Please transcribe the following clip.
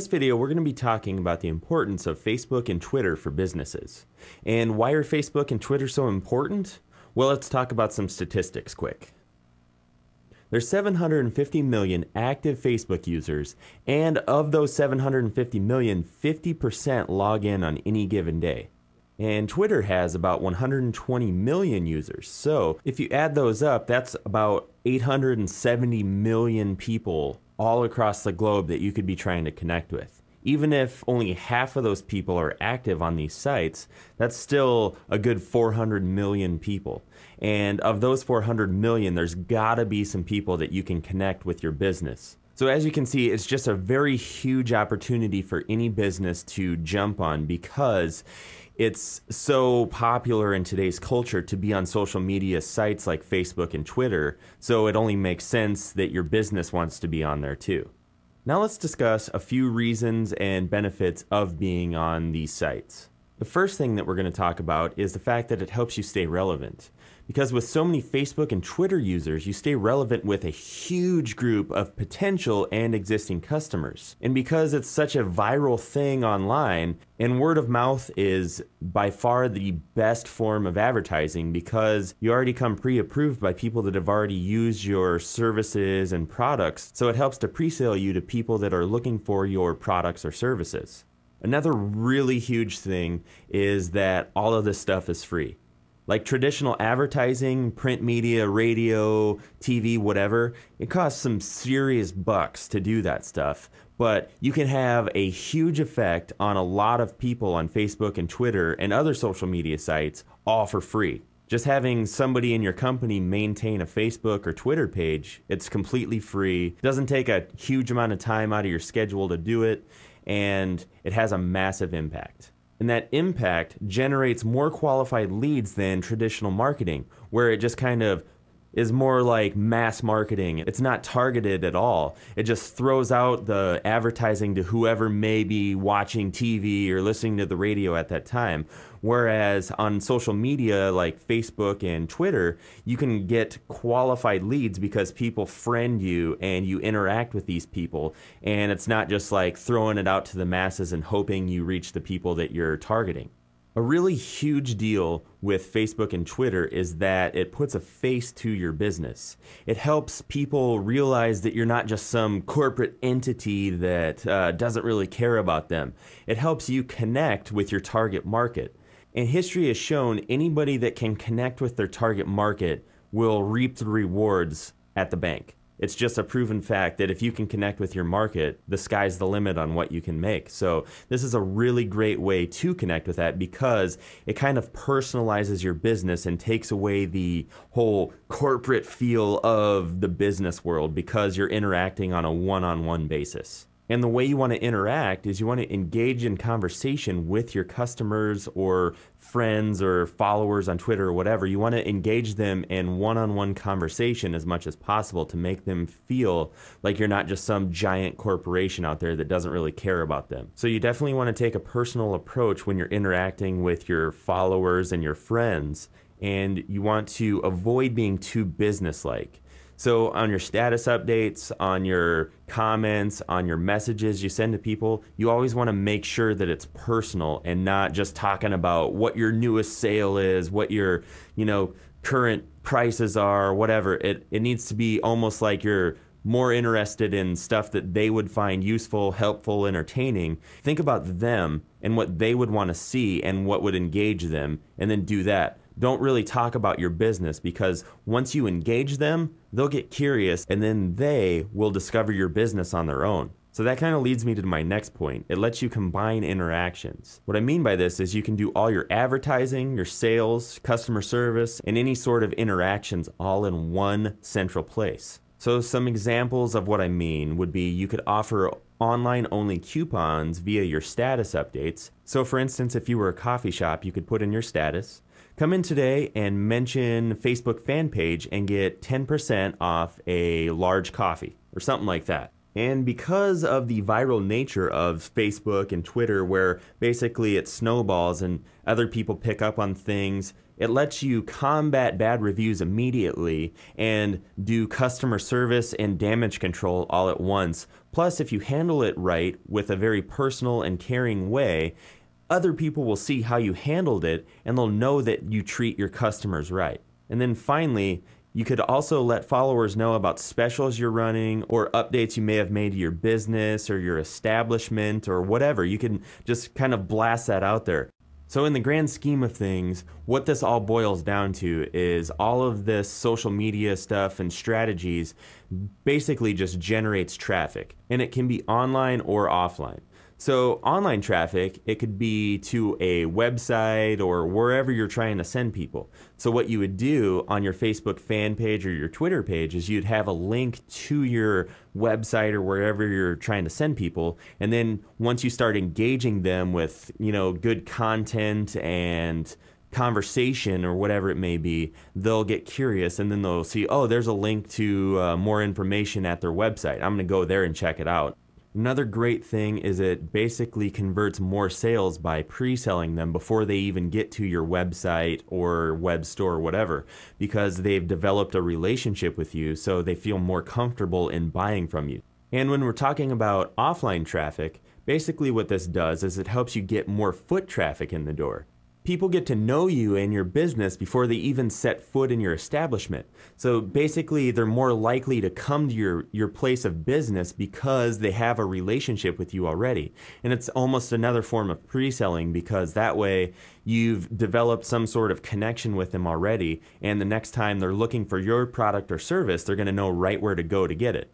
this video, we're going to be talking about the importance of Facebook and Twitter for businesses. And why are Facebook and Twitter so important? Well, let's talk about some statistics quick. There's 750 million active Facebook users, and of those 750 million, 50% log in on any given day. And Twitter has about 120 million users. So if you add those up, that's about 870 million people all across the globe that you could be trying to connect with. Even if only half of those people are active on these sites, that's still a good 400 million people. And of those 400 million, there's gotta be some people that you can connect with your business. So as you can see, it's just a very huge opportunity for any business to jump on because it's so popular in today's culture to be on social media sites like Facebook and Twitter, so it only makes sense that your business wants to be on there too. Now let's discuss a few reasons and benefits of being on these sites. The first thing that we're going to talk about is the fact that it helps you stay relevant. Because with so many Facebook and Twitter users, you stay relevant with a huge group of potential and existing customers. And because it's such a viral thing online, and word of mouth is by far the best form of advertising because you already come pre-approved by people that have already used your services and products, so it helps to pre-sale you to people that are looking for your products or services. Another really huge thing is that all of this stuff is free. Like traditional advertising, print media, radio, TV, whatever, it costs some serious bucks to do that stuff. But you can have a huge effect on a lot of people on Facebook and Twitter and other social media sites all for free. Just having somebody in your company maintain a Facebook or Twitter page, it's completely free. It doesn't take a huge amount of time out of your schedule to do it, and it has a massive impact. And that impact generates more qualified leads than traditional marketing, where it just kind of is more like mass marketing. It's not targeted at all. It just throws out the advertising to whoever may be watching TV or listening to the radio at that time. Whereas on social media like Facebook and Twitter, you can get qualified leads because people friend you and you interact with these people. And it's not just like throwing it out to the masses and hoping you reach the people that you're targeting. A really huge deal with Facebook and Twitter is that it puts a face to your business. It helps people realize that you're not just some corporate entity that doesn't really care about them. It helps you connect with your target market. And history has shown anybody that can connect with their target market will reap the rewards at the bank. It's just a proven fact that if you can connect with your market, the sky's the limit on what you can make. So this is a really great way to connect with that because it kind of personalizes your business and takes away the whole corporate feel of the business world because you're interacting on a one-on-one basis. And the way you want to interact is you want to engage in conversation with your customers or friends or followers on Twitter or whatever. You want to engage them in one-on-one conversation as much as possible to make them feel like you're not just some giant corporation out there that doesn't really care about them. So you definitely want to take a personal approach when you're interacting with your followers and your friends, and you want to avoid being too business-like. So on your status updates, on your comments, on your messages you send to people, you always want to make sure that it's personal and not just talking about what your newest sale is, what your, current prices are, whatever. It needs to be almost like you're more interested in stuff that they would find useful, helpful, entertaining. Think about them and what they would want to see and what would engage them, and then do that. Don't really talk about your business because once you engage them, they'll get curious and then they will discover your business on their own. So that kind of leads me to my next point. It lets you combine interactions. What I mean by this is you can do all your advertising, your sales, customer service, and any sort of interactions all in one central place. So some examples of what I mean would be you could offer online-only coupons via your status updates. So for instance, if you were a coffee shop, you could put in your status, come in today and mention Facebook fan page and get 10% off a large coffee or something like that. And because of the viral nature of Facebook and Twitter, where basically it snowballs and other people pick up on things, it lets you combat bad reviews immediately and do customer service and damage control all at once. Plus, if you handle it right with a very personal and caring way, other people will see how you handled it and they'll know that you treat your customers right. And then finally, you could also let followers know about specials you're running or updates you may have made to your business or your establishment or whatever. You can just kind of blast that out there. So in the grand scheme of things, what this all boils down to is all of this social media stuff and strategies basically just generates traffic, and it can be online or offline. So online traffic, it could be to a website or wherever you're trying to send people. So what you would do on your Facebook fan page or your Twitter page is you'd have a link to your website or wherever you're trying to send people. And then once you start engaging them with, good content and conversation or whatever it may be, they'll get curious and then they'll see, oh, there's a link to more information at their website. I'm going to go there and check it out. Another great thing is it basically converts more sales by pre-selling them before they even get to your website or web store or whatever, because they've developed a relationship with you, so they feel more comfortable in buying from you. And when we're talking about offline traffic, basically what this does is it helps you get more foot traffic in the door. People get to know you and your business before they even set foot in your establishment. So basically, they're more likely to come to your place of business because they have a relationship with you already. And it's almost another form of pre-selling, because that way you've developed some sort of connection with them already. And the next time they're looking for your product or service, they're going to know right where to go to get it.